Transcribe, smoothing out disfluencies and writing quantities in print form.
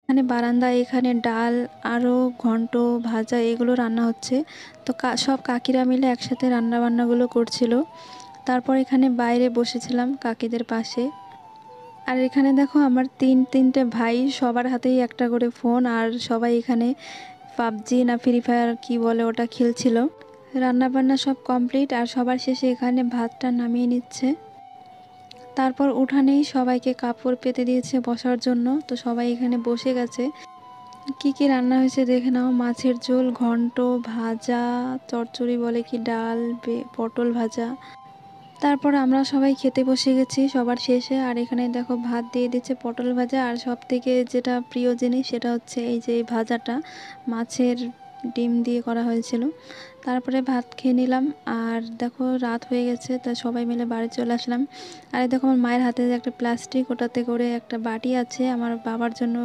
এখানে বারান্দায় এখানে ডাল আরও ঘন্ট ভাজা এগুলো রান্না হচ্ছে। তো সব কাকিরা মিলে একসাথে রান্না বান্নাগুলো করছিল। তারপর এখানে বাইরে বসেছিলাম কাকিদের পাশে। আর এখানে দেখো আমার তিনটে ভাই, সবার হাতেই একটা করে ফোন, আর সবাই এখানে পাবজি না ফ্রি ফায়ার কি বলে ওটা খেলছিল। রান্না বান্না সব কমপ্লিট, আর সবার শেষে এখানে ভাতটা নামিয়ে নিচ্ছে। তারপর উঠানেই সবাইকে কাপড় পেতে দিয়েছে বসার জন্য। তো সবাই এখানে বসে গেছে। কি কি রান্না হয়েছে দেখে নাও। মাছের ঝোল, ঘন্ট, ভাজা, চচ্চড়ি বলে কি, ডাল, পটল ভাজা। তারপর আমরা সবাই খেতে বসে গেছি সবার শেষে। আর এখানে দেখো ভাত দিয়ে দিচ্ছে, পটল ভাজা, আর সব থেকে যেটা প্রিয় জিনিস সেটা হচ্ছে এই যে ভাজাটা মাছের ডিম দিয়ে করা হয়েছিল। তারপরে ভাত খেয়ে নিলাম। আর দেখো রাত হয়ে গেছে, তা সবাই মিলে বাড়ি চলে আসলাম। আর দেখো আমার মায়ের হাতে যে একটা প্লাস্টিক, ওটাতে করে একটা বাটি আছে আমার বাবার জন্য